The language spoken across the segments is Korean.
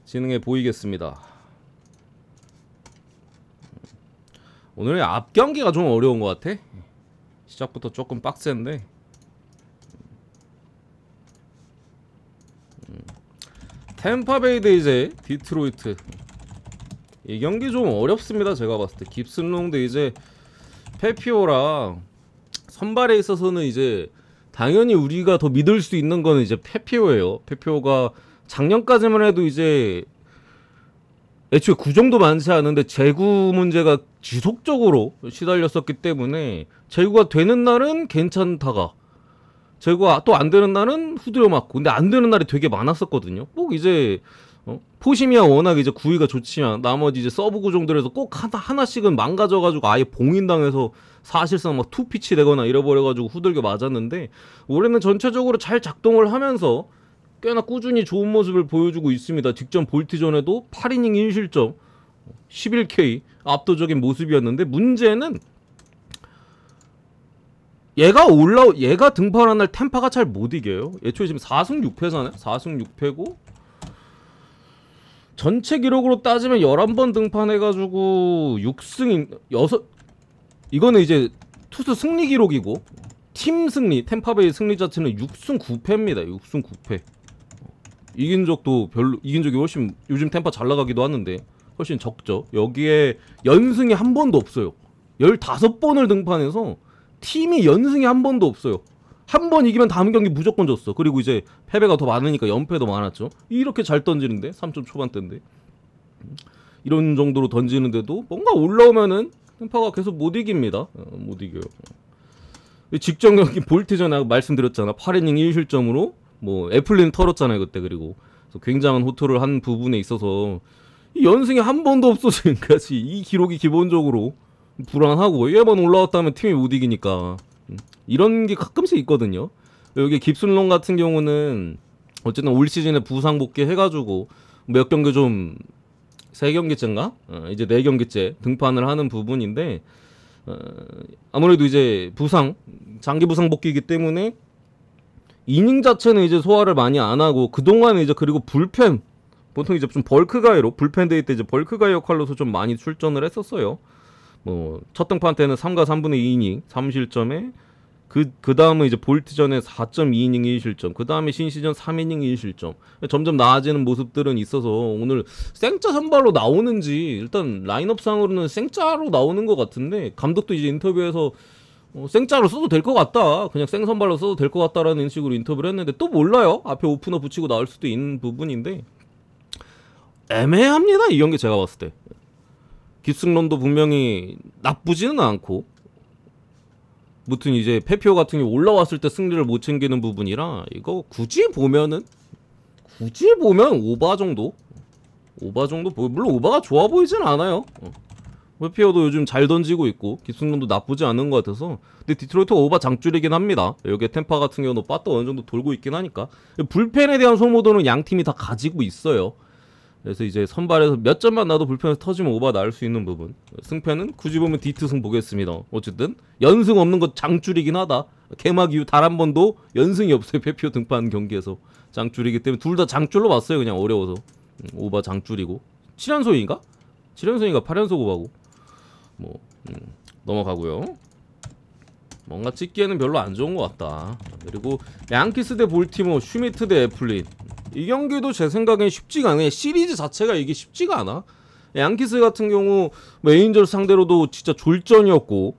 진행해 보이겠습니다. 오늘의 앞 경기가 좀 어려운 것 같아. 시작부터 조금 빡센데 템파베이 대 이제 디트로이트, 이 경기 좀 어렵습니다. 제가 봤을 때 깁슨롱 대 이제 페피오랑 선발에 있어서는 이제 당연히 우리가 더 믿을 수 있는 거는 이제 페피오예요. 페피오가 작년까지만 해도 이제 애초에 구종도 많지 않은데 제구 문제가 지속적으로 시달렸었기 때문에 제구가 되는 날은 괜찮다가 제구가 또 안 되는 날은 후드려 맞고, 근데 안 되는 날이 되게 많았었거든요. 꼭 이제 포심이야 워낙 이제 구위가 좋지만 나머지 이제 서브 구종들에서 꼭 하나씩은 망가져가지고 아예 봉인당해서 사실상 막 투피치 되거나 잃어버려가지고 후들겨 맞았는데, 올해는 전체적으로 잘 작동을 하면서 꽤나 꾸준히 좋은 모습을 보여주고 있습니다. 직전 볼티전에도 8이닝 1실점 11K 압도적인 모습이었는데, 문제는 얘가 등판한 날 템파가 잘 못 이겨요. 애초에 지금 4승 6패잖아요. 4승 6패고 전체 기록으로 따지면 11번 등판해가지고 6승 6, 이거는 이제 투수 승리 기록이고 팀 승리, 템파베이 승리 자체는 6승 9패입니다. 6승 9패. 이긴 적이 훨씬, 요즘 템파 잘 나가기도 하는데 훨씬 적죠. 여기에 연승이 한 번도 없어요. 15번을 등판해서 팀이 연승이 한 번도 없어요. 한 번 이기면 다음 경기 무조건 졌어. 그리고 이제 패배가 더 많으니까 연패도 많았죠. 이렇게 잘 던지는데 3점 초반대인데 이런 정도로 던지는데도 뭔가 올라오면은 템파가 계속 못 이깁니다. 못 이겨요. 직전 경기 볼티전 아까 말씀드렸잖아. 8이닝 1실점으로 뭐 애플린 털었잖아요 그때. 그리고 그래서 굉장한 호투를 한 부분에 있어서 이 연승이 한 번도 없어 지금까지. 이 기록이 기본적으로 불안하고, 얘만 올라왔다면 팀이 못 이기니까 이런 게 가끔씩 있거든요. 여기 깁슨롱 같은 경우는 어쨌든 올 시즌에 부상 복귀 해가지고 몇 경기 좀 3경기째인가? 이제 4경기째 등판을 하는 부분인데, 아무래도 이제 장기 부상 복귀이기 때문에 이닝 자체는 이제 소화를 많이 안 하고, 그동안은 이제 그리고 불펜, 보통 이제 좀 벌크 가이로, 불펜 데이 때 이제 벌크 가이 역할로서 좀 많이 출전을 했었어요. 뭐 첫 등판 때는 3과 3분의 2이닝 3실점에 그 다음은 이제 볼트전에 4.2이닝 1실점, 그 다음에 신시전 3이닝 1실점. 점점 나아지는 모습들은 있어서 오늘 생짜 선발로 나오는지, 일단 라인업상으로는 생짜로 나오는 것 같은데, 감독도 이제 인터뷰에서 생짜로 써도 될 것 같다, 그냥 생선발로 써도 될 것 같다라는 식으로 인터뷰를 했는데, 또 몰라요. 앞에 오프너 붙이고 나올 수도 있는 부분인데 애매합니다 이 경기. 제가 봤을 때 깁슨론도 분명히 나쁘지는 않고, 무튼 이제 페피오 같은 경우 올라왔을 때 승리를 못 챙기는 부분이라, 이거 굳이 보면 오바 정도 물론 오바가 좋아 보이진 않아요. 페피오도 요즘 잘 던지고 있고 깁슨론도 나쁘지 않은 것 같아서. 근데 디트로이트가 오바 장줄이긴 합니다. 여기 템파 같은 경우는 빠또 어느 정도 돌고 있긴 하니까. 불펜에 대한 소모도는 양 팀이 다 가지고 있어요. 그래서 이제 선발에서 몇 점만 나도 불펜에서 터지면 오바 나올 수 있는 부분. 승패는 굳이 보면 디트승 보겠습니다. 어쨌든 연승 없는 것 장줄이긴 하다. 개막 이후 단 한 번도 연승이 없어요. 페피오 등판 경기에서. 장줄이기 때문에 둘 다 장줄로 봤어요. 그냥 어려워서. 오바 장줄이고 7연소인가? 7연소인가 8연소 오바고. 뭐 넘어가고요. 뭔가 찍기에는 별로 안 좋은 것 같다. 그리고 양키스 대 볼티모, 슈미트 대 애플린, 이 경기도 제 생각엔 쉽지가 않아요. 시리즈 자체가 이게 쉽지가 않아. 양키스 같은 경우 에인저스 상대로도 진짜 졸전이었고,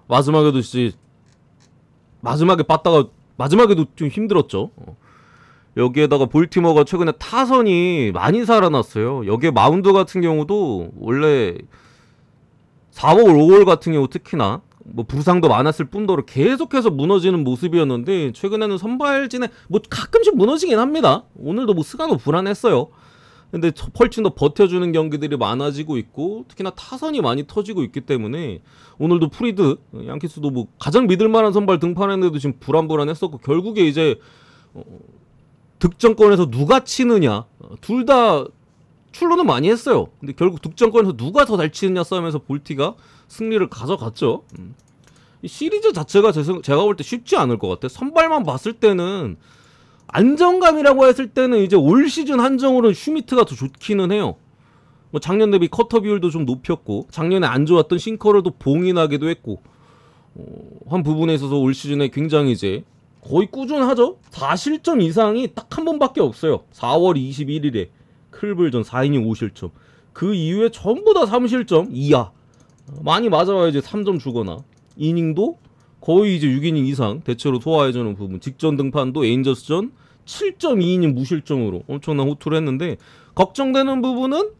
마지막에도 진짜 마지막에 빠따가 마지막에도 좀 힘들었죠. 여기에다가 볼티모어가 최근에 타선이 많이 살아났어요. 여기에 마운드 같은 경우도 원래 4월 5월 같은 경우 특히나 뭐 부상도 많았을 뿐더러 계속해서 무너지는 모습이었는데, 최근에는 선발진에 뭐 가끔씩 무너지긴 합니다. 오늘도 뭐 스가노 불안했어요. 근데 펄친도 버텨주는 경기들이 많아지고 있고, 특히나 타선이 많이 터지고 있기 때문에 오늘도 프리드, 양키스도 뭐 가장 믿을만한 선발 등판했는데도 지금 불안했었고, 결국에 이제 득점권에서 누가 치느냐, 둘 다 출루는 많이 했어요. 근데 결국 득점권에서 누가 더 잘 치느냐 싸움에서 볼티가 승리를 가져갔죠. 이 시리즈 자체가 제가 볼 때 쉽지 않을 것 같아. 선발만 봤을 때는 안정감이라고 했을 때는 이제 올 시즌 한정으로는 슈미트가 더 좋기는 해요. 뭐 작년 대비 커터 비율도 좀 높였고 작년에 안 좋았던 싱커럴도 봉인하기도 했고 한 부분에 있어서 올 시즌에 굉장히 이제 거의 꾸준하죠. 4실점 이상이 딱 한 번밖에 없어요. 4월 21일에 클블전 4이닝 5실점. 그 이후에 전부 다 3실점 이하. 많이 맞아야 이제 3점 주거나 이닝도 거의 이제 6이닝 이상 대체로 소화해주는 부분. 직전 등판도 에인저스전 7.2이닝 무실점으로 엄청난 호투를 했는데 걱정되는 부분은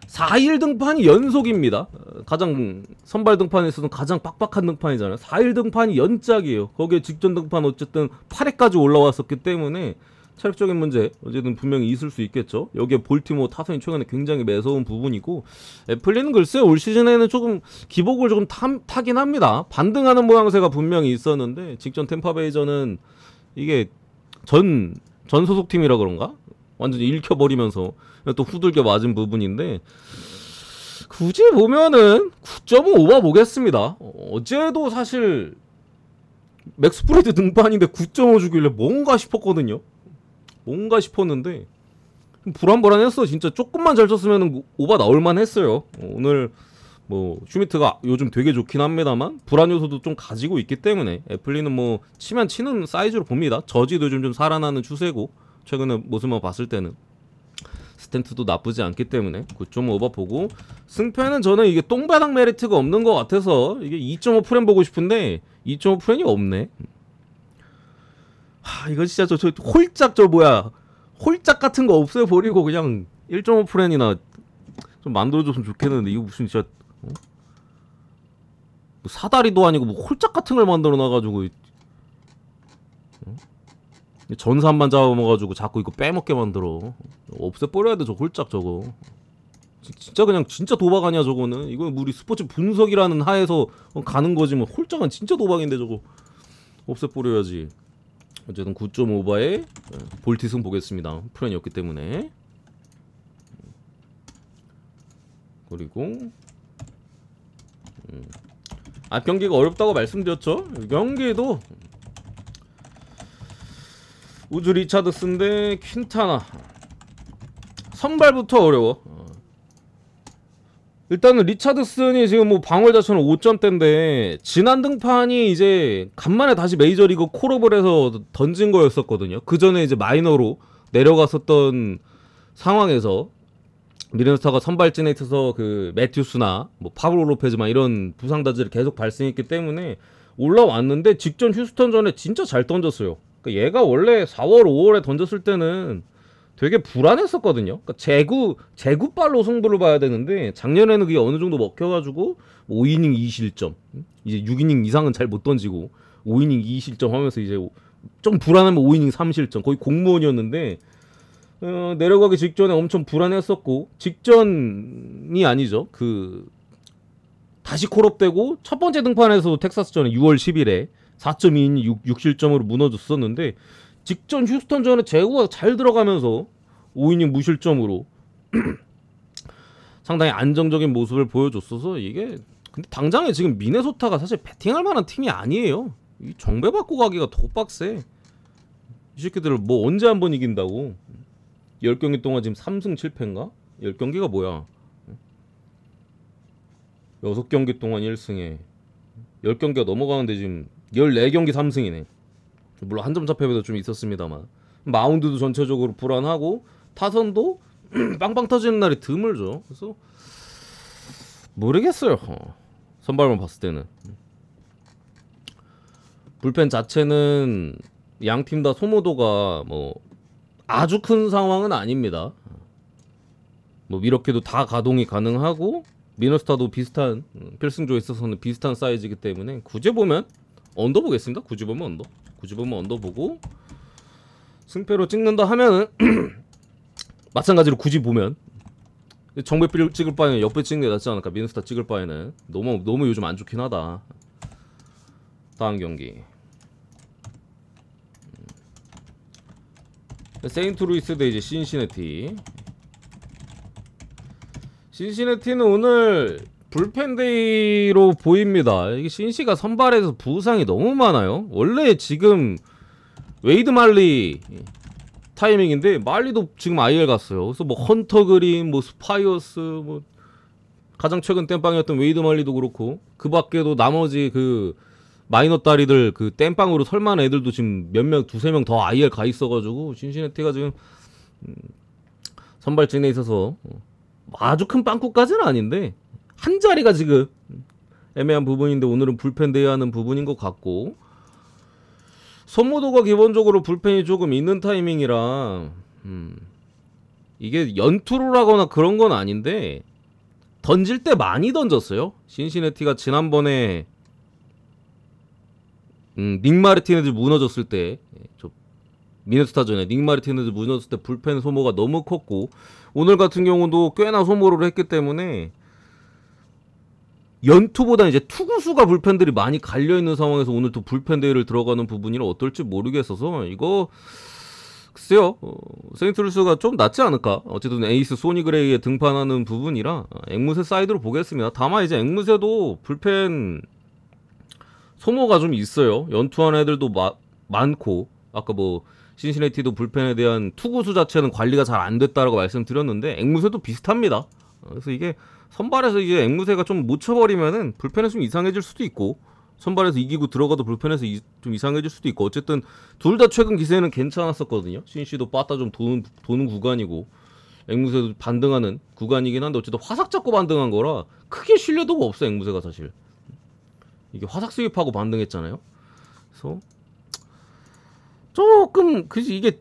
4일 등판이 연속입니다. 가장 선발 등판에서는 가장 빡빡한 등판이잖아요. 4일 등판이 연짝이에요. 거기에 직전 등판 어쨌든 8회까지 올라왔었기 때문에 체력적인 문제 어쨌든 분명히 있을 수 있겠죠. 여기에 볼티모어 타선이 최근에 굉장히 매서운 부분이고 애플리는 글쎄 올 시즌에는 조금 기복을 조금 타긴 합니다. 반등하는 모양새가 분명히 있었는데 직전 템파베이전은 이게 전 소속팀이라 그런가? 완전히 읽혀버리면서 또 후들겨 맞은 부분인데 굳이 보면은 9.5 오바 보겠습니다. 어제도 사실 맥스프레드 등판인데 9.5 주길래 뭔가 싶었거든요. 뭔가 싶었는데 불안불안했어. 진짜 조금만 잘 쳤으면 오바 나올만 했어요. 오늘 뭐 슈미트가 요즘 되게 좋긴 합니다만 불안 요소도 좀 가지고 있기 때문에 애플리는 뭐 치면 치는 사이즈로 봅니다. 저지도 좀 살아나는 추세고 최근에 모습만 봤을 때는 스탠트도 나쁘지 않기 때문에 9.5 오바 보고 승패는 저는 이게 똥바닥 메리트가 없는 것 같아서 이게 2.5 프레임 보고 싶은데 2.5 프레임이 없네. 이거 진짜 저 홀짝 홀짝 같은 거 없애 버리고 그냥 1.5 프레임이나 좀 만들어줬으면 좋겠는데 이거 무슨 진짜 뭐 사다리도 아니고 뭐 홀짝 같은 걸 만들어 놔가지고 전산만 잡아먹어가지고 자꾸 이거 빼먹게 만들어. 없애버려야 돼 저 홀짝 저거. 진짜 그냥 진짜 도박 아니야 저거는. 이건 우리 스포츠 분석이라는 하에서 가는 거지 뭐. 홀짝은 진짜 도박인데 저거 없애버려야지. 어쨌든 9.5바에 볼티승 보겠습니다. 프렌이었기 때문에. 그리고 경기가 어렵다고 말씀드렸죠. 경기도 우즈 리차드슨 대 퀸타나. 선발부터 어려워. 일단은 리차드슨이 지금 뭐 방어율 자체는 5점대인데 지난 등판이 이제 간만에 다시 메이저리그 콜업을 해서 던진 거였었거든요. 그 전에 이제 마이너로 내려갔었던 상황에서 미네소타가 선발진에 있어서 그 매튜스나 뭐 파블로 로페즈만 이런 부상다들이 계속 발생했기 때문에 올라왔는데 직전 휴스턴전에 진짜 잘 던졌어요. 그러니까 얘가 원래 4월 5월에 던졌을 때는 되게 불안했었거든요. 그러니까 제구발로 승부를 봐야 되는데 작년에는 그게 어느 정도 먹혀가지고 5이닝 2실점 이제 6이닝 이상은 잘 못 던지고 5이닝 2실점 하면서 이제 좀 불안하면 5이닝 3실점 거의 공무원이었는데 내려가기 직전에 엄청 불안했었고 직전이 아니죠. 그 다시 콜업되고 첫 번째 등판에서도 텍사스전에 6월 10일에 4.2이닝 6실점으로 무너졌었는데 직전 휴스턴전에 제구가 잘 들어가면서 5이닝 무실점으로 상당히 안정적인 모습을 보여줬어서 이게 근데 당장에 지금 미네소타가 사실 배팅할 만한 팀이 아니에요. 이 정배 받고 가기가 더 빡세. 이 새끼들을 뭐 언제 한번 이긴다고. 10경기 동안 지금 3승 7패인가? 10경기가 뭐야 6경기 동안 1승에 10경기가 넘어가는데 지금 14경기 3승이네. 물론 한 점 차패배도 좀 있었습니다만 마운드도 전체적으로 불안하고 타선도 빵빵 터지는 날이 드물죠. 그래서 모르겠어요. 선발만 봤을 때는 불펜 자체는 양팀 다 소모도가 뭐 아주 큰 상황은 아닙니다. 뭐 이렇게도 다 가동이 가능하고 미네소타도 비슷한 필승조에 있어서는 비슷한 사이즈이기 때문에 굳이 보면 언더 보겠습니다. 굳이 보면 언더 보고 승패로 찍는다 하면은 마찬가지로 굳이 보면 정배 찍을 바에는 옆에 찍는 게 낫지 않을까. 미네소타 찍을 바에는 너무 요즘 안 좋긴 하다. 다음 경기 세인트루이스 대 이제 신시내티는 오늘 불펜데이로 보입니다. 이게 신시가 선발에서 부상이 너무 많아요. 원래 지금 웨이드 말리 타이밍인데 말리도 지금 IL 갔어요. 그래서 뭐 헌터 그린, 뭐 스파이어스, 뭐 가장 최근 땜빵이었던 웨이드 말리도 그렇고 그 밖에도 나머지 그 마이너 다리들 그 땜빵으로 설만 애들도 지금 몇 명, 두세 명 더 IL 가 있어가지고 신시내티가 지금 선발진에 있어서 아주 큰 빵꾸까지는 아닌데 한 자리가 지금 애매한 부분인데 오늘은 불펜 대여하는 부분인 것 같고 손모도가 기본적으로 불펜이 조금 있는 타이밍이라 이게 연투를 하거나 그런 건 아닌데 던질 때 많이 던졌어요. 신시내티가 지난번에 닉 마르티네즈 무너졌을 때 미네소타전에 닉 마르티네즈 무너졌을 때 불펜 소모가 너무 컸고 오늘 같은 경우도 꽤나 소모를 했기 때문에 연투보다 이제 투구수가 불펜들이 많이 갈려있는 상황에서 오늘 또 불펜 대회를 들어가는 부분이라 어떨지 모르겠어서 이거 글쎄요 세인트루이스가 좀 낫지 않을까. 어쨌든 에이스 소니 그레이에 등판하는 부분이라 앵무새 사이드로 보겠습니다. 다만 이제 앵무새도 불펜 소모가 좀 있어요. 연투하는 애들도 많고 아까 뭐 신시내티도 불펜에 대한 투구수 자체는 관리가 잘 안 됐다라고 말씀드렸는데 앵무새도 비슷합니다. 그래서 이게 선발에서 이제 앵무새가 좀 못 쳐버리면은 불펜에서 좀 이상해질 수도 있고 선발에서 이기고 들어가도 불펜에서 좀 이상해질 수도 있고 어쨌든 둘 다 최근 기세는 괜찮았었거든요. 신시도 빠따 좀 도는 구간이고 앵무새도 반등하는 구간이긴 한데 어쨌든 화삭 잡고 반등한 거라 크게 신뢰도가 없어. 앵무새가 사실 이게 화삭 수입하고 반등했잖아요. 그래서 조금 그지 이게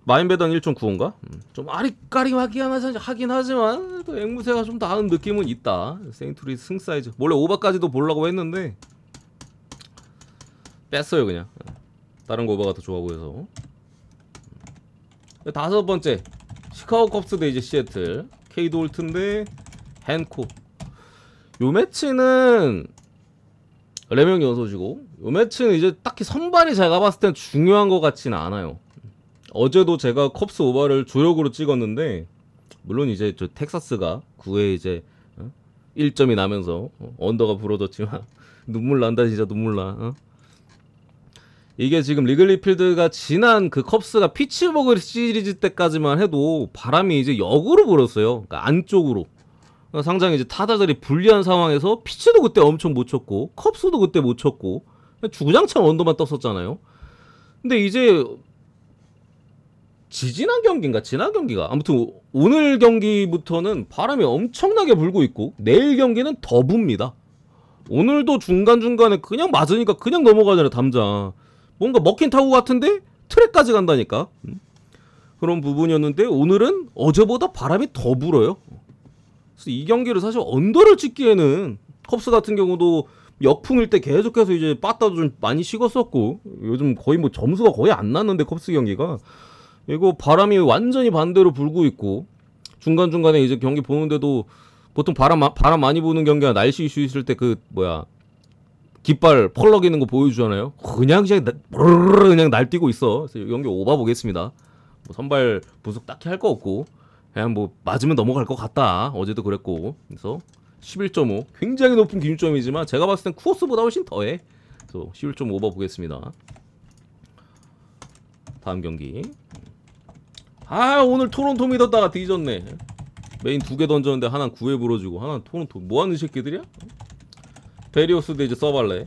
마인배당 1.95인가? 좀 아리까리하긴 하지만 또 앵무새가 좀 나은 느낌은 있다. 세인트루이스 승 사이즈 원래 오버까지도 보려고 했는데 뺐어요 그냥. 다른 거 오버가 더 좋아 보여서. 다섯 번째 시카고 컵스 대 이제 시애틀 케이드 홀튼 대 헨코. 요 매치는 레명 연소지고 요 매치는 이제 딱히 선발이 제가 봤을 땐 중요한 것 같지는 않아요. 어제도 제가 컵스 오버를 조력으로 찍었는데 물론 이제 저 텍사스가 9회 이제 1점이 나면서 언더가 부러졌지만 눈물 난다 진짜 눈물 나. 이게 지금 리글리 필드가 지난 그 컵스가 피츠버그 시리즈 때까지만 해도 바람이 이제 역으로 불었어요. 그러니까 안쪽으로. 그러니까 상당히 이제 타자들이 불리한 상황에서 피츠도 그때 엄청 못 쳤고 컵스도 그때 못 쳤고 주구장창 언더만 떴었잖아요. 근데 이제 지난 경기가 아무튼 오늘 경기부터는 바람이 엄청나게 불고 있고 내일 경기는 더 붑니다. 오늘도 중간중간에 그냥 맞으니까 그냥 넘어가잖아요. 담장 뭔가 먹힌 타구 같은데 트랙까지 간다니까. 그런 부분이었는데 오늘은 어제보다 바람이 더 불어요. 그래서 이 경기를 사실 언더를 찍기에는 컵스 같은 경우도 역풍일 때 계속해서 이제 빠따도 좀 많이 식었었고 요즘 거의 뭐 점수가 거의 안 났는데 컵스 경기가 이거 바람이 완전히 반대로 불고 있고 중간중간에 이제 경기 보는데도 보통 바람 많이 부는 경기가 날씨 이슈 있을 때 그 뭐야 깃발 펄럭이는 거 보여주잖아요. 그냥 날뛰고 있어. 그래서 경기 오바 보겠습니다. 뭐 선발 분석 딱히 할 거 없고 그냥 뭐 맞으면 넘어갈 것 같다. 어제도 그랬고 그래서 11.5 굉장히 높은 기준점이지만 제가 봤을 땐 쿠어스보다 훨씬 더해. 그래서 11.5바 보겠습니다. 다음 경기. 오늘 토론토 믿었다가 뒤졌네. 메인 2개 던졌는데 하나는 9회 부러지고 하나는 토론토 뭐하는 새끼들이야? 베리오스 대 이제 서발레.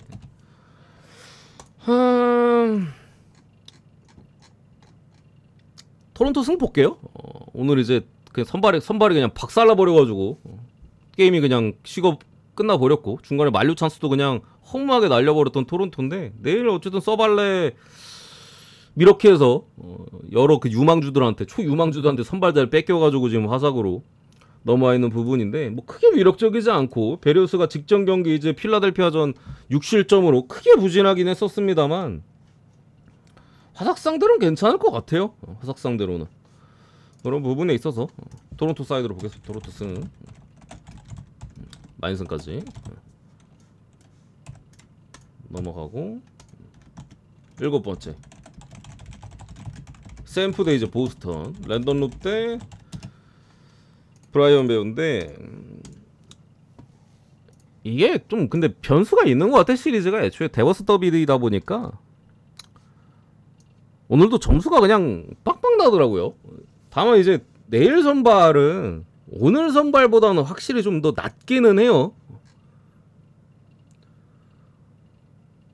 토론토 승 볼게요. 오늘 이제 그냥 선발이 그냥 박살나 버려가지고 게임이 그냥 식어 끝나버렸고 중간에 만루 찬스도 그냥 허무하게 날려버렸던 토론토인데 내일 어쨌든 서발레 이렇게 해서 여러 그 유망주들한테 초유망주들한테 선발자를 뺏겨가지고 지금 화삭으로 넘어와 있는 부분인데 뭐 크게 위력적이지 않고 베리오스가 직전 경기 이제 필라델피아전 6실점으로 크게 부진하긴 했었습니다만 화삭 상대로는 괜찮을 것 같아요. 화삭 상대로는 그런 부분에 있어서 토론토 사이드로 보겠습니다. 토론토 승 마인슨까지 넘어가고 7번째 샘프 대 이제 보스턴 랜던 룹 대 브라이언 베어인데 이게 좀 근데 변수가 있는 것 같아. 시리즈가 애초에 데버스 더비다 보니까 오늘도 점수가 그냥 빵빵 나더라고요. 다만 이제 내일 선발은 오늘 선발보다는 확실히 좀 더 낮기는 해요.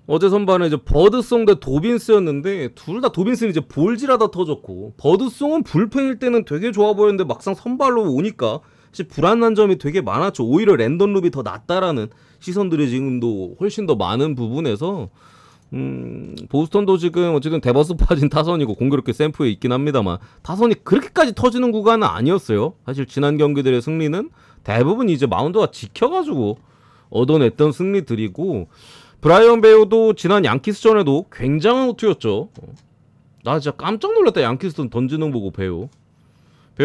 어제 선발은 이제 버드송 대 도빈스였는데 둘 다 도빈스는 이제 볼질하다 터졌고 버드송은 불펜일 때는 되게 좋아 보였는데 막상 선발로 오니까 사실 불안한 점이 되게 많았죠. 오히려 랜던 룹이 더 낫다라는 시선들이 지금도 훨씬 더 많은 부분에서 보스턴도 지금 어쨌든 대버스 빠진 타선이고 공교롭게 샘프에 있긴 합니다만 타선이 그렇게까지 터지는 구간은 아니었어요. 사실 지난 경기들의 승리는 대부분 이제 마운드가 지켜가지고 얻어냈던 승리들이고 브라이언 베어도 지난 양키스전에도 굉장한 호투였죠. 나 진짜 깜짝 놀랐다. 양키스전 던지는 보고 베어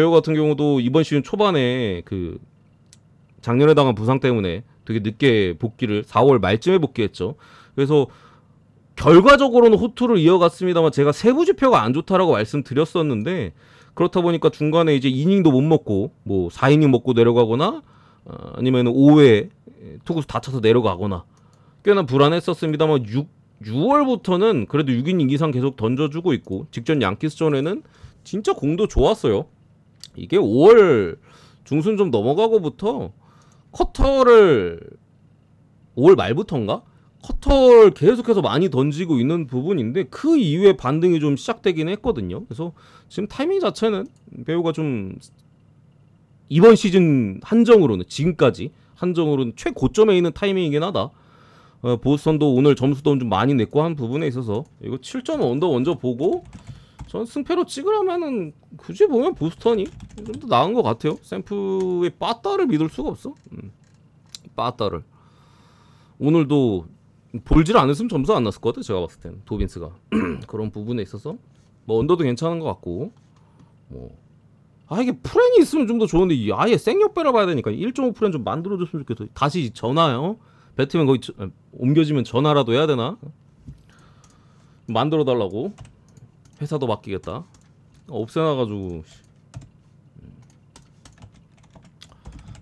같은 경우도 이번 시즌 초반에 그 작년에 당한 부상 때문에 되게 늦게 복귀를 4월 말쯤에 복귀했죠. 그래서 결과적으로는 호투를 이어갔습니다만 제가 세부 지표가 안 좋다라고 말씀드렸었는데 그렇다 보니까 중간에 이제 이닝도 못 먹고 뭐 4이닝 먹고 내려가거나 아니면 5회 투구수 다쳐서 내려가거나 꽤나 불안했었습니다만 6월부터는 그래도 6이닝 이상 계속 던져주고 있고 직전 양키스전에는 진짜 공도 좋았어요. 이게 5월 중순 좀 넘어가고부터 커터를 5월 말부터인가? 커터를 계속해서 많이 던지고 있는 부분인데 그 이후에 반등이 좀 시작되긴 했거든요. 그래서 지금 타이밍 자체는 배우가 좀 이번 시즌 한정으로는 지금까지 한정으로는 최고점에 있는 타이밍이긴 하다. 보스턴도 오늘 점수도 좀 많이 냈고 한 부분에 있어서 이거 7점 언더 먼저 보고 전 승패로 찍으라면은 굳이 보면 보스턴이 좀 더 나은 것 같아요. 샘프의 빠따를 믿을 수가 없어. 빠따를 오늘도 볼질 안 했으면 점수 안 났을 것 같아. 제가 봤을 땐 도빈스가 그런 부분에 있어서 뭐 언더도 괜찮은 것 같고 뭐 이게 프렌이 있으면 좀 더 좋은데 아예 생역배라 봐야 되니까 1.5 프렌 좀 만들어줬으면 좋겠어. 다시 전화요. 배트맨 거기 옮겨지면 전화라도 해야 되나? 만들어 달라고. 회사도 맡기겠다. 없애놔가지고.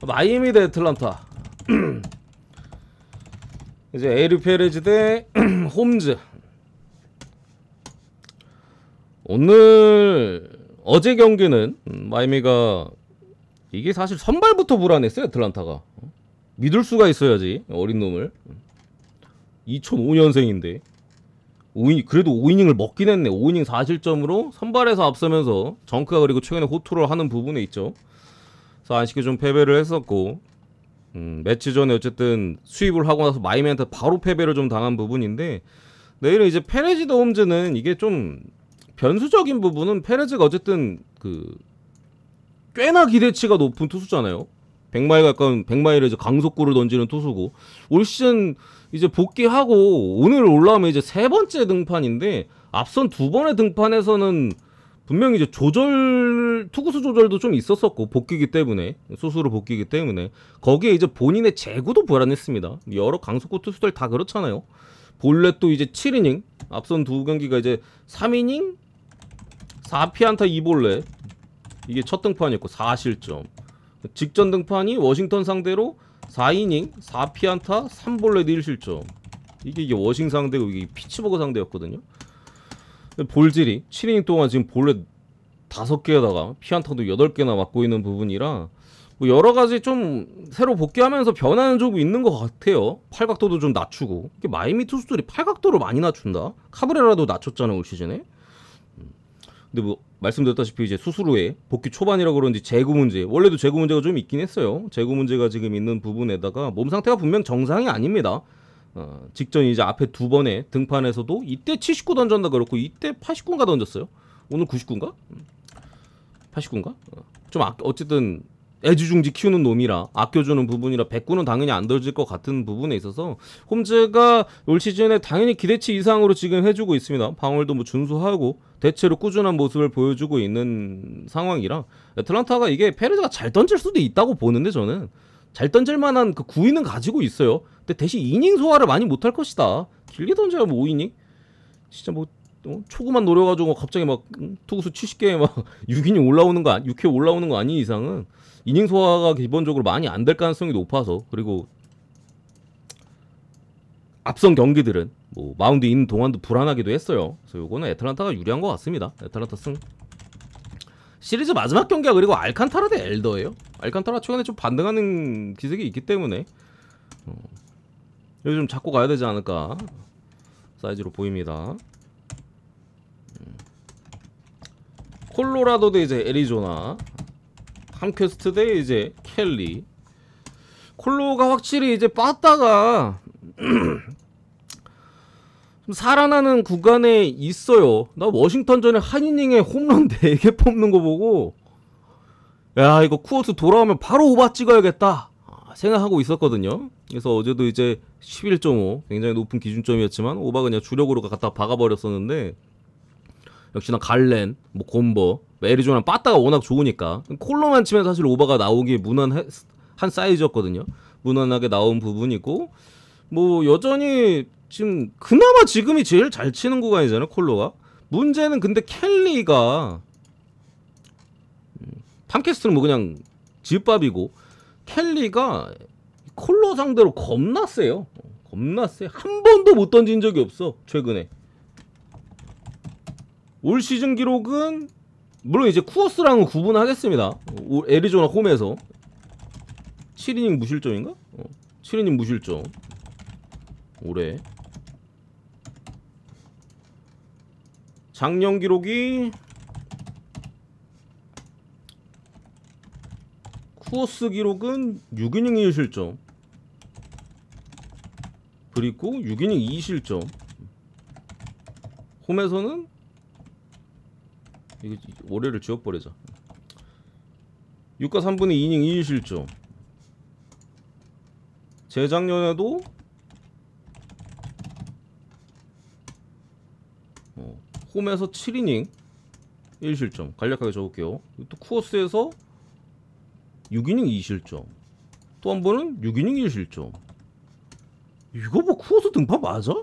마이애미 대 애틀란타. 이제 에리 페레즈 대 홈즈. 오늘 어제 경기는 마이애미가 이게 사실 선발부터 불안했어요. 애틀란타가. 믿을 수가 있어야지 어린 놈을. 2005년생인데 그래도 5이닝을 먹긴 했네. 5이닝 4실점으로 선발에서 앞서면서 정크가 그리고 최근에 호투를 하는 부분에 있죠. 그래서 아쉽게 좀 패배를 했었고 매치 전에 어쨌든 수입을 하고 나서 마이애미한테 바로 패배를 좀 당한 부분인데 내일은 이제 페레즈 대 홈즈는 이게 좀 변수적인 부분은 페레즈가 어쨌든 그 꽤나 기대치가 높은 투수잖아요. 100마일 가까운 100마일에 이제 강속구를 던지는 투수고 올 시즌 이제 복귀하고 오늘 올라오면 이제 세 번째 등판인데 앞선 두 번의 등판에서는 분명히 이제 투구수 조절도 좀 있었었고 복귀기 때문에 수수로 복귀기 때문에 거기에 이제 본인의 제구도 불안했습니다. 여러 강속구 투수들 다 그렇잖아요. 볼넷도 이제 7이닝 앞선 두 경기가 이제 3이닝 4피안타 2볼넷 이게 첫 등판이었고 4실점. 직전 등판이 워싱턴 상대로 4이닝 4피안타 3볼넷 1실점. 이게 워싱 상대고 이게 피츠버그 상대였거든요. 볼질이 7이닝 동안 지금 볼넷 5개에다가 피안타도 8개나 맞고 있는 부분이라 뭐 여러가지 좀 새로 복귀하면서 변화는 좀 있는 것 같아요. 팔각도도 좀 낮추고 이게 마이애미 투수들이 팔각도를 많이 낮춘다. 카브레라도 낮췄잖아 올 시즌에. 근데 뭐 말씀드렸다시피 이제 수술 후에 복귀 초반이라 그런지 제구 문제 원래도 제구 문제가 좀 있긴 했어요. 제구 문제가 지금 있는 부분에다가 몸 상태가 분명 정상이 아닙니다. 직전 이제 앞에 두 번의 등판에서도 이때 79 던졌나 그렇고 이때 89인가 던졌어요. 오늘 99인가? 89인가? 좀 어쨌든 애지중지 키우는 놈이라 아껴주는 부분이라 109는 당연히 안 던질 것 같은 부분에 있어서 홈즈가 올 시즌에 당연히 기대치 이상으로 지금 해주고 있습니다. 방어도 뭐 준수하고 대체로 꾸준한 모습을 보여주고 있는 상황이라 애틀란타가 이게 페레즈가 잘 던질 수도 있다고 보는데 저는 잘 던질 만한 그 구위는 가지고 있어요. 근데 대신 이닝 소화를 많이 못할 것이다. 길게 던져야 뭐 5이닝? 진짜 뭐 초구만 노려가지고 갑자기 막 투구수 70개에 막 6이닝 올라오는 거 6회 올라오는 거 아닌 이상은 이닝 소화가 기본적으로 많이 안 될 가능성이 높아서 그리고 앞선 경기들은 뭐 마운드 있는 동안도 불안하기도 했어요. 그래서 요거는 애틀란타가 유리한 것 같습니다. 애틀란타 승. 시리즈 마지막 경기가 그리고 알칸타라 대 엘더예요. 알칸타라 최근에 좀 반등하는 기색이 있기 때문에 여기 좀 잡고 가야 되지 않을까 사이즈로 보입니다. 콜로라도 대 이제 애리조나, 함퀘스트 대 이제 켈리. 콜로가 확실히 이제 빠따가 좀 살아나는 구간에 있어요. 나 워싱턴전에 한 이닝에 홈런 4개 뽑는 거 보고 야 이거 쿠어스 돌아오면 바로 오바 찍어야겠다 생각하고 있었거든요. 그래서 어제도 이제 11.5 굉장히 높은 기준점이었지만 오바 그냥 주력으로 갖다 박아버렸었는데 역시나 갈렌, 뭐 곰버, 애리조나 빠따가 워낙 좋으니까 콜로만 치면 사실 오바가 나오기 무난한 사이즈였거든요. 무난하게 나온 부분이고 뭐 여전히 지금 그나마 지금이 제일 잘 치는 구간이잖아요. 콜로가. 문제는 근데 켈리가 탐캐스트는 뭐 그냥 집밥이고 켈리가 콜로 상대로 겁나 세요. 겁나 세. 한 번도 못 던진 적이 없어 최근에. 올 시즌 기록은 물론 이제 쿠어스랑은 구분하겠습니다. 애리조나 홈에서 7이닝 무실점인가? 7이닝 무실점 올해. 작년 기록이 쿠어스 기록은 6이닝 1실점 그리고 6이닝 2실점. 홈에서는 이거 올해를 지워버리자. 6과 3분의 2이닝 2실점. 재작년에도 홈에서 7이닝 1실점 간략하게 적을게요. 또 쿠어스에서 6이닝 2실점 또 한 번은 6이닝 1실점. 이거 뭐 쿠어스 등판 맞아?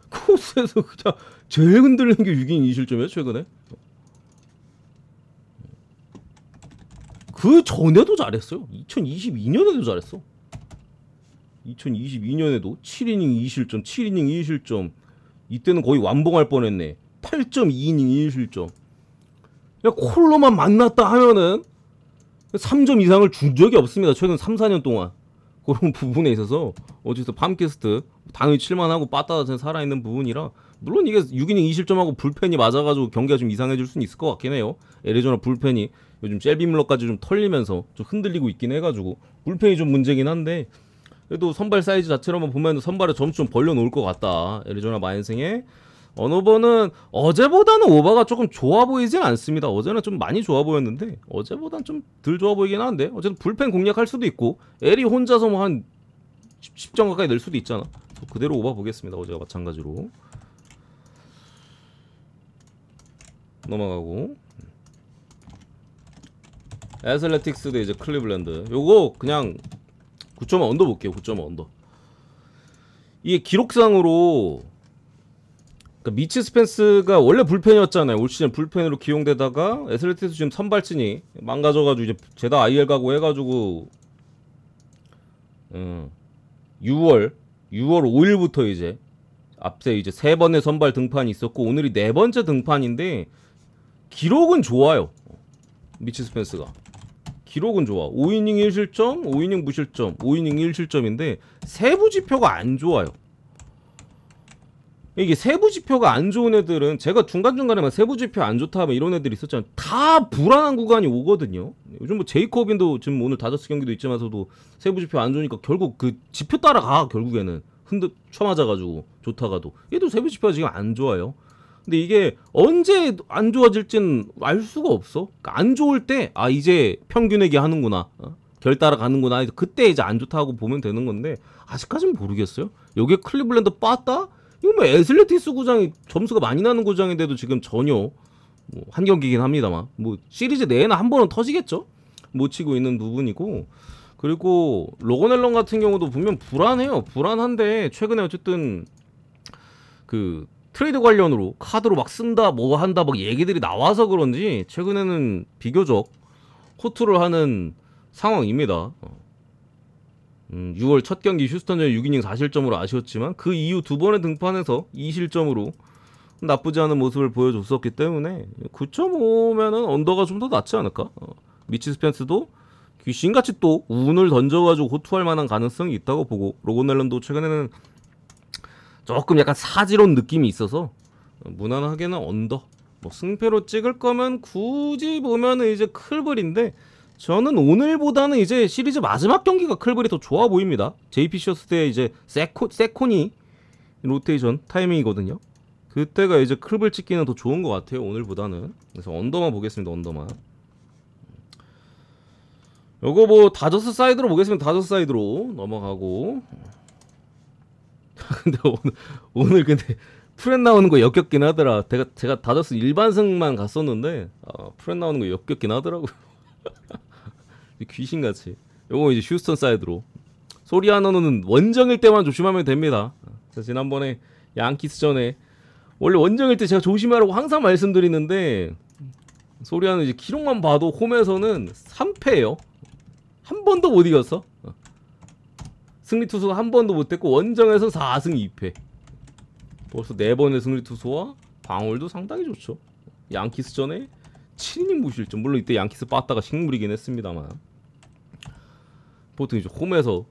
쿠어스에서 그냥 제일 흔들리는 게 6이닝 2실점이야 최근에. 그 전에도 잘했어요. 2022년에도 잘했어. 2022년에도 7이닝 2실점 7이닝 2실점. 이때는 거의 완봉할 뻔했네. 8.2이닝 1실점. 야 콜로만 만났다 하면은 3점 이상을 준 적이 없습니다. 최근 3, 4년 동안. 그런 부분에 있어서 어쨌든 팜캐스트 당연히 칠만하고 빠따가 살아있는 부분이라 물론 이게 6이닝 2실점하고 불펜이 맞아가지고 경기가 좀 이상해질 수는 있을 것 같긴 해요. 애리조나 불펜이 요즘 젤비밀러까지 좀 털리면서 좀 흔들리고 있긴 해가지고 불펜이 좀 문제긴 한데 그래도 선발 사이즈 자체로만 보면 선발에 점수 좀 벌려놓을 것 같다. 애리조나 마인생의 어노버는 어제보다는 오버가 조금 좋아 보이진 않습니다. 어제는 좀 많이 좋아 보였는데 어제보단 좀 덜 좋아 보이긴 한데 어쨌든 불펜 공략할 수도 있고 에리 혼자서 뭐 한 10점 가까이 낼 수도 있잖아. 그대로 오버 보겠습니다. 어제가 마찬가지로. 넘어가고 애슬레틱스 대 이제 클리블랜드. 요거 그냥 9.5 언더 볼게요. 9.5 언더. 이게 기록상으로 그러니까 미치 스펜스가 원래 불펜이었잖아요. 올 시즌 불펜으로 기용되다가 애슬레틱스 지금 선발진이 망가져가지고 이제 제다 IL 가고 해가지고 6월 5일부터 이제 앞세 이제 3번의 선발 등판이 있었고 오늘이 4번째 등판인데 기록은 좋아요. 미치 스펜스가 기록은 좋아. 5이닝 1실점, 5이닝 무실점, 5이닝 1실점인데 세부 지표가 안 좋아요. 이게 세부 지표가 안 좋은 애들은 제가 중간중간에 막 세부 지표 안 좋다 하면 이런 애들이 있었잖아요. 다 불안한 구간이 오거든요. 요즘 뭐 제이콥인도 지금 오늘 다저스 경기도 있지만서도 세부 지표 안 좋으니까 결국 그 지표 따라가. 결국에는 쳐맞아가지고 좋다가도 얘도 세부 지표가 지금 안 좋아요. 근데 이게 언제 안 좋아질진 알 수가 없어. 그러니까 안 좋을 때 아 이제 평균에게 하는구나, 결 따라가는구나. 그때 이제 안 좋다고 보면 되는 건데 아직까지는 모르겠어요. 여기에 클리블랜드 빠따? 이거 뭐 애슬레틱스 구장이 점수가 많이 나는 구장인데도 지금 전혀 뭐 한 경기긴 합니다만 뭐 시리즈 내에는 한 번은 터지겠죠. 못 치고 있는 부분이고 그리고 로건 앨런 같은 경우도 보면 불안해요. 불안한데 최근에 어쨌든 그 트레이드 관련으로 카드로 막 쓴다 뭐 한다 막 얘기들이 나와서 그런지 최근에는 비교적 호투를 하는 상황입니다. 6월 첫 경기 휴스턴전에 6이닝 4실점으로 아쉬웠지만 그 이후 두 번의 등판에서 2실점으로 나쁘지 않은 모습을 보여줬었기 때문에 9.5면은 언더가 좀 더 낫지 않을까? 미치 스펜스도 귀신같이 또 운을 던져가지고 호투할 만한 가능성이 있다고 보고, 로건 앨런도 최근에는 조금 약간 사지로운 느낌이 있어서 무난하게는 언더. 뭐 승패로 찍을 거면 굳이 보면은 이제 클블인데, 저는 오늘보다는 이제 시리즈 마지막 경기가 클블이 더 좋아 보입니다. JP 셔스 때 이제 세코니 로테이션 타이밍이거든요. 그때가 이제 클블 찍기는 더 좋은 것 같아요, 오늘보다는. 그래서 언더만 보겠습니다, 언더만. 요거 뭐 다저스 사이드로 보겠습니다. 다저스 사이드로 넘어가고. 근데 오늘 근데 프렛 나오는 거 역겹긴 하더라. 제가 다저스 일반승만 갔었는데 프렛 나오는 거 역겹긴 하더라고요. 귀신같이. 요거 이제 휴스턴 사이드로. 소리아노는 원정일 때만 조심하면 됩니다. 자, 지난번에 양키스전에 원래 원정일 때 제가 조심하라고 항상 말씀드리는데, 소리아노 이제 기록만 봐도 홈에서는 3패예요. 한 번도 못 이겼어. 승리 투수가 한 번도 못 됐고, 원정에서 4승 2패. 벌써 4번의 승리 투수와 방울도 상당히 좋죠. 양키스전에 7이닝 무실점. 물론 이때 양키스 빠따가 식물이긴 했습니다만, 보통 이제 홈에서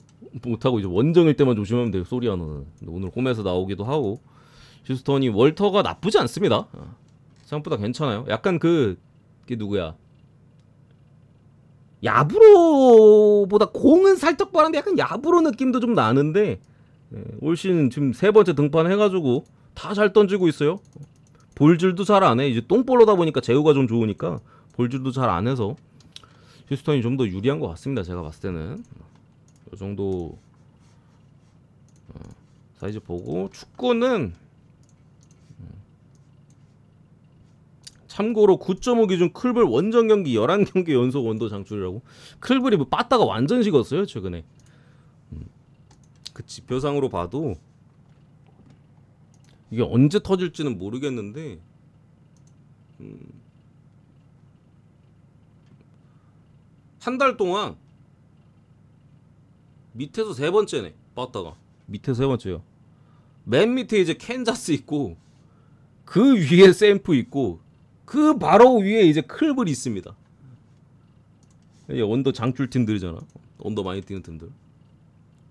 못하고 이제 원정일 때만 조심하면 돼요, 소리아노는. 오늘 홈에서 나오기도 하고. 휴스턴이 월터가 나쁘지 않습니다. 생각보다 괜찮아요. 약간 그게 누구야? 야브로보다 공은 살짝 빠른데 약간 야브로 느낌도 좀 나는데, 올 시즌 지금 3번째 등판해가지고 다 잘 던지고 있어요. 볼줄도 잘 안 해. 이제 똥볼로다 보니까 제우가 좀 좋으니까 볼줄도 잘 안 해서 휴스턴이 좀 더 유리한 것 같습니다, 제가 봤을 때는. 이 정도 사이즈 보고. 축구는 참고로 9.5 기준 클블 원정 경기 11경기 연속 원더 장출이라고. 클블이 뭐 빠따가 완전 식었어요, 최근에. 그 지표상으로 봐도 이게 언제 터질지는 모르겠는데, 한 달 동안 밑에서 3번째네, 빠따가. 밑에 3번째요. 맨 밑에 이제 캔자스 있고, 그 위에 샘프 있고, 그 바로 위에 이제 클블이 있습니다. 이게 언더 장출 팀들이잖아. 언더 많이 뛰는 팀들.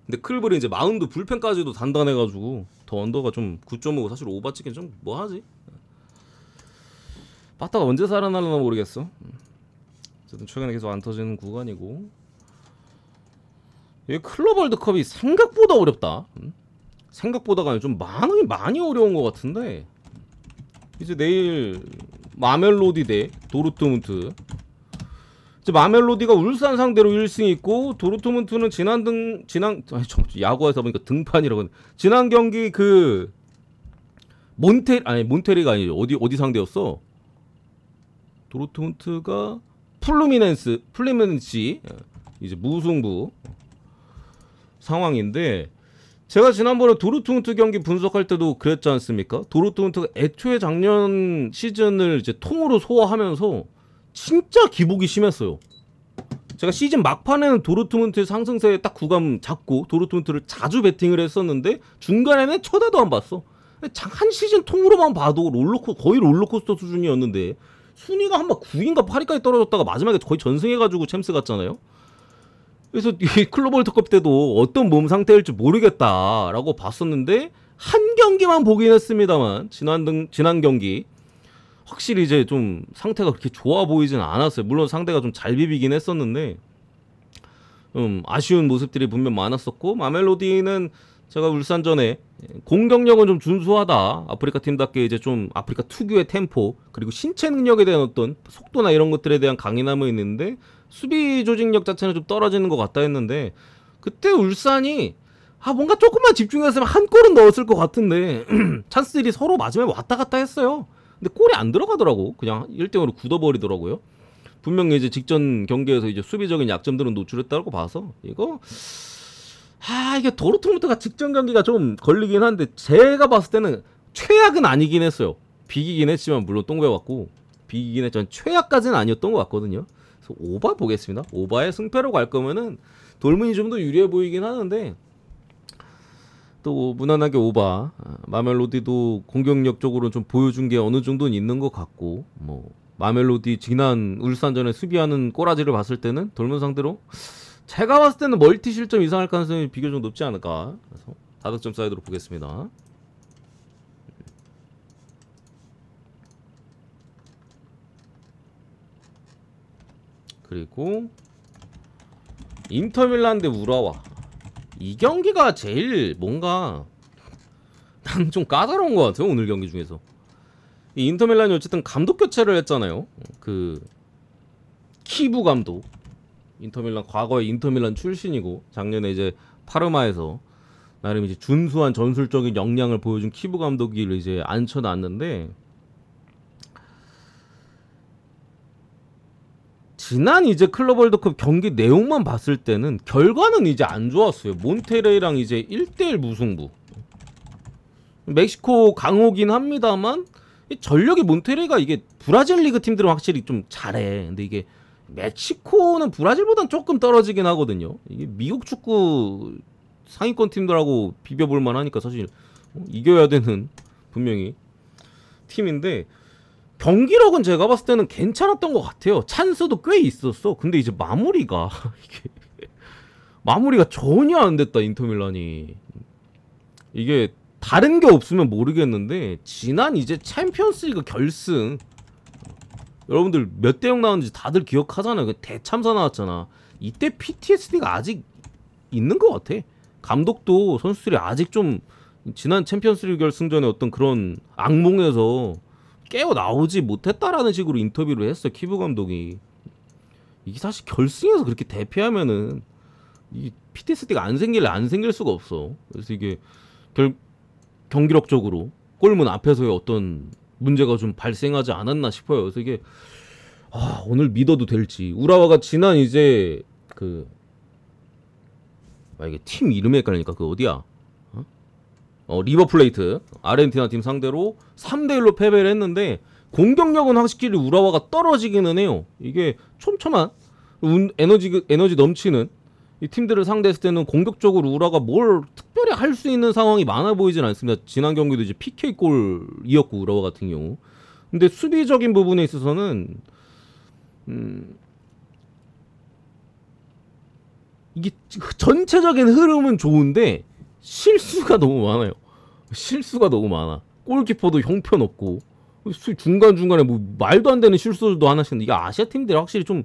근데 클블이 이제 마운드 불펜까지도 단단해가지고 더 언더가 좀 9.5 사실 오바 찍긴 좀 뭐하지? 빠따가 언제 살아나려나 모르겠어. 어쨌든 최근에 계속 안 터지는 구간이고. 이 클럽 월드컵이 생각보다 어렵다. 생각보다가 좀 많이 어려운 것 같은데, 이제 내일 마멜로디 대 도르트문트. 이제 마멜로디가 울산 상대로 1승 있고, 도르트문트는 야구에서 보니까 등판이라고 하네. 지난 경기 그 몬테리가 아니죠. 어디 상대였어? 도르트문트가 플루미넨시 이제 무승부 상황인데, 제가 지난번에 도르트문트 경기 분석할 때도 그랬지 않습니까? 도르트문트가 애초에 작년 시즌을 이제 통으로 소화하면서 진짜 기복이 심했어요. 제가 시즌 막판에는 도르트문트의 상승세에 딱 구감 잡고 도르트문트를 자주 베팅을 했었는데, 중간에는 쳐다도 안 봤어. 한 시즌 통으로만 봐도 거의 롤러코스터 수준이었는데, 순위가 한번 9위인가 8위까지 떨어졌다가 마지막에 거의 전승해가지고 챔스 갔잖아요. 그래서 이 클럽 월드컵 때도 어떤 몸 상태일지 모르겠다라고 봤었는데, 한 경기만 보긴 했습니다만, 지난 경기 확실히 이제 좀 상태가 그렇게 좋아 보이진 않았어요. 물론 상대가 좀 잘 비비긴 했었는데, 아쉬운 모습들이 분명 많았었고, 마멜로디는 제가 울산전에 공격력은 좀 준수하다, 아프리카 팀답게 이제 좀 아프리카 특유의 템포 그리고 신체 능력에 대한 어떤 속도나 이런 것들에 대한 강인함은 있는데, 수비 조직력 자체는 좀 떨어지는 것 같다 했는데, 그때 울산이 뭔가 조금만 집중했으면 한 골은 넣었을 것 같은데 찬스들이 서로 마지막에 왔다 갔다 했어요. 근데 골이 안 들어가더라고. 그냥 1대0으로 굳어버리더라고요. 분명히 이제 직전 경기에서 이제 수비적인 약점들은 노출했다고 봐서, 이게 도르트문트가 직전 경기가 좀 걸리긴 한데, 제가 봤을 때는 최악은 아니긴 했어요. 비기긴 했지만, 물론 똥배 왔고 비기긴 했지만 최악까지는 아니었던 것 같거든요. 그래서 오바 보겠습니다. 오바에 승패로 갈 거면은 돌문이 좀 더 유리해 보이긴 하는데 또 무난하게 오바. 마멜로디도 공격력적으로 좀 보여준 게 어느 정도는 있는 것 같고 뭐 마멜로디 지난 울산전에 수비하는 꼬라지를 봤을 때는 돌문 상대로 제가 봤을 때는 멀티 실점 이상할 가능성이 비교적 높지 않을까. 그래서 다득점 사이드로 보겠습니다. 그리고 인터밀란 대 우라와. 이 경기가 제일 뭔가 난 좀 까다로운 것 같아요. 오늘 경기 중에서. 이 인터밀란이 어쨌든 감독 교체를 했잖아요. 그 키부 감독. 인터밀란 과거에 인터밀란 출신이고 작년에 이제 파르마에서 나름 이제 준수한 전술적인 역량을 보여준 키부 감독을 이제 앉혀놨는데 지난 이제 클럽 월드컵 경기 내용만 봤을 때는 결과는 이제 안 좋았어요. 몬테레이랑 이제 1대1 무승부. 멕시코 강호긴 합니다만 전력이 몬테레이가 이게 브라질 리그 팀들은 확실히 좀 잘해. 근데 이게 멕시코는 브라질보단 조금 떨어지긴 하거든요. 이게 미국 축구 상위권 팀들하고 비벼볼 만하니까 사실 이겨야 되는 분명히 팀인데 경기력은 제가 봤을 때는 괜찮았던 것 같아요. 찬스도 꽤 있었어. 근데 이제 마무리가 이게 마무리가 전혀 안 됐다. 인터밀란이 이게 다른 게 없으면 모르겠는데 지난 이제 챔피언스리그 결승 여러분들 몇 대 0 나왔는지 다들 기억하잖아요. 대참사 나왔잖아. 이때 PTSD가 아직 있는 것 같아. 감독도 선수들이 아직 좀 지난 챔피언스리그 결승전에 어떤 그런 악몽에서 깨어 나오지 못했다라는 식으로 인터뷰를 했어요. 키부 감독이. 이게 사실 결승에서 그렇게 대패하면은 이 PTSD가 안 생길 수가 없어. 그래서 이게 경기력적으로 골문 앞에서의 어떤 문제가 좀 발생하지 않았나 싶어요. 그래서 이게 오늘 믿어도 될지. 우라와가 지난 이제 이게 팀 이름이 헷갈리니까 그 어디야? 리버플레이트 아르헨티나 팀 상대로 3대1로 패배를 했는데 공격력은 확실히 우라와가 떨어지기는 해요. 이게 촘촘한 에너지 넘치는 이 팀들을 상대했을 때는 공격적으로 우라가 뭘 특별히 할 수 있는 상황이 많아 보이진 않습니다. 지난 경기도 이제 PK 골이었고 우라와 같은 경우. 근데 수비적인 부분에 있어서는 이게 전체적인 흐름은 좋은데 실수가 너무 많아요. 실수가 너무 많아. 골키퍼도 형편없고 중간중간에 뭐 말도 안 되는 실수도 하나씩. 이게 아시아 팀들이 확실히 좀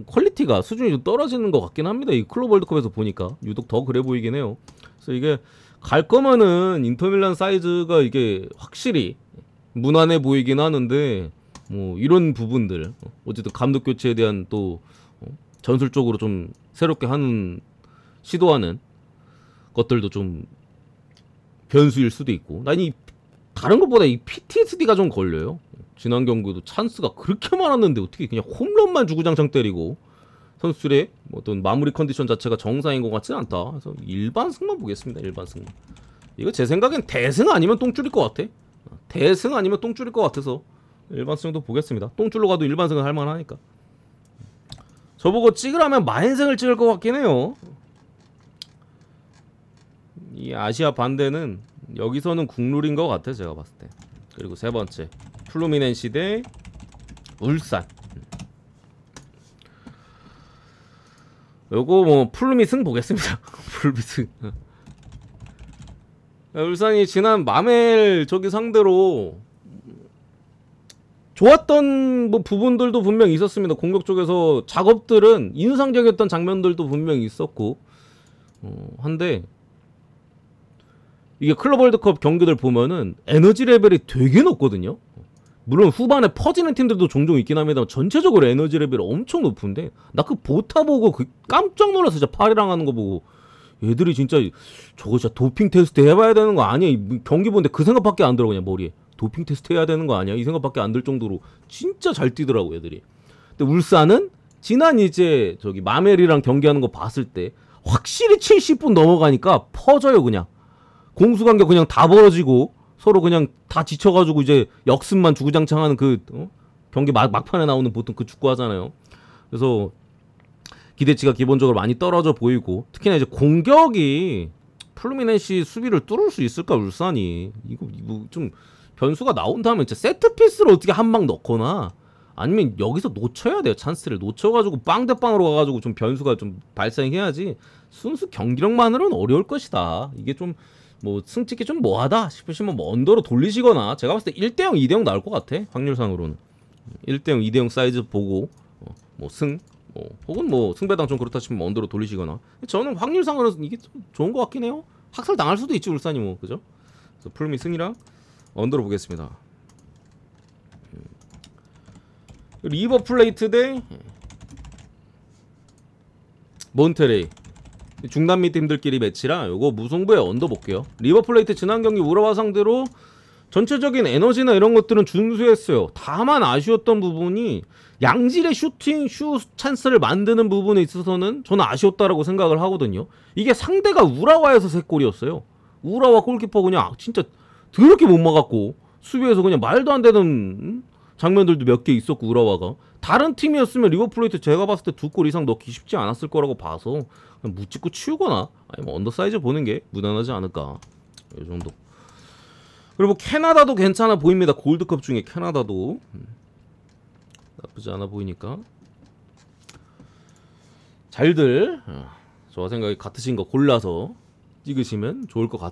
퀄리티가 수준이 좀 떨어지는 것 같긴 합니다. 이 클럽 월드컵에서 보니까 유독 더 그래 보이긴 해요. 그래서 이게 갈 거면은 인터밀란 사이즈가 이게 확실히 무난해 보이긴 하는데 뭐 이런 부분들 어쨌든 감독 교체에 대한 또 전술적으로 좀 새롭게 시도하는 것들도 좀 변수일 수도 있고. 난 이 다른 것보다 이 PTSD가 좀 걸려요. 지난 경기도 찬스가 그렇게 많았는데 어떻게 그냥 홈런만 주구장창 때리고 선수들의 어떤 마무리 컨디션 자체가 정상인 것 같지는 않다. 그래서 일반 승만 보겠습니다. 일반 승. 이거 제 생각엔 대승 아니면 똥줄일 것 같아. 대승 아니면 똥줄일 것 같아서 일반 승도 보겠습니다. 똥줄로 가도 일반 승은 할만하니까. 저보고 찍으라면 만승을 찍을 것 같긴 해요. 이 아시아 반대는 여기서는 국룰인 것 같아 제가 봤을 때. 그리고 세 번째 플루미넨시 대 울산. 요거 뭐 플루미 승 보겠습니다. 플루미 승. 울산이 지난 마멜 저기 상대로 좋았던 뭐 부분들도 분명히 있었습니다. 공격 쪽에서 작업들은 인상적이었던 장면들도 분명히 있었고 한데 이게 클럽 월드컵 경기들 보면은 에너지 레벨이 되게 높거든요. 물론 후반에 퍼지는 팀들도 종종 있긴 합니다만 전체적으로 에너지 레벨이 엄청 높은데 나 그 보타 보고 깜짝 놀라서 진짜 파리랑 하는 거 보고 얘들이 진짜 저거 진짜 도핑 테스트 해봐야 되는 거 아니야? 경기 보는데 그 생각밖에 안 들어. 그냥 머리에 도핑 테스트 해야 되는 거 아니야? 이 생각밖에 안 들 정도로 진짜 잘 뛰더라고 애들이. 근데 울산은 지난 이제 저기 마멜이랑 경기하는 거 봤을 때 확실히 70분 넘어가니까 퍼져요. 그냥 공수관계 그냥 다 벌어지고 서로 그냥 다 지쳐가지고 이제 역습만 주구장창하는 경기 막판에 나오는 보통 그 축구 하잖아요. 그래서 기대치가 기본적으로 많이 떨어져 보이고 특히나 이제 공격이 플루미넨시 수비를 뚫을 수 있을까 울산이 이거 좀 변수가 나온다면 진짜 세트피스를 어떻게 한 방 넣거나 아니면 여기서 놓쳐야 돼요. 찬스를 놓쳐가지고 빵대빵으로 가가지고 좀 변수가 좀 발생해야지 순수 경기력만으로는 어려울 것이다. 이게 좀 뭐 승찍기 좀 뭐하다 싶으시면 뭐 언더로 돌리시거나 제가 봤을 때 1대0 2대0 나올 것 같아. 확률상으로는 1대0 2대0 사이즈 보고 뭐 승 혹은 뭐 승배당 좀 그렇다 치면 언더로 돌리시거나 저는 확률상으로는 이게 좀 좋은 것 같긴 해요. 학살 당할 수도 있지 울산이 뭐 그죠? 그래서 풀미 승이랑 언더로 보겠습니다. 리버 플레이트 대 몬테레이 중단 밑 팀들끼리 매치라 요거 무승부에 언더 볼게요. 리버 플레이트 지난 경기 우라와 상대로 전체적인 에너지나 이런 것들은 준수했어요. 다만 아쉬웠던 부분이 양질의 슈팅, 슛 찬스를 만드는 부분에 있어서는 저는 아쉬웠다라고 생각을 하거든요. 이게 상대가 우라와에서 3골이었어요. 우라와 골키퍼 그냥 진짜 더럽게 못 막았고 수비에서 그냥 말도 안 되는 장면들도 몇 개 있었고 우라와가 다른 팀이었으면 리버플레이트 제가 봤을 때 2골 이상 넣기 쉽지 않았을 거라고 봐서 그냥 묻짚고 치우거나 아니면 언더사이즈 보는 게 무난하지 않을까 이 정도. 그리고 캐나다도 괜찮아 보입니다. 골드컵 중에 캐나다도 나쁘지 않아 보이니까 잘들 저와 생각이 같으신 거 골라서 찍으시면 좋을 것 같아요.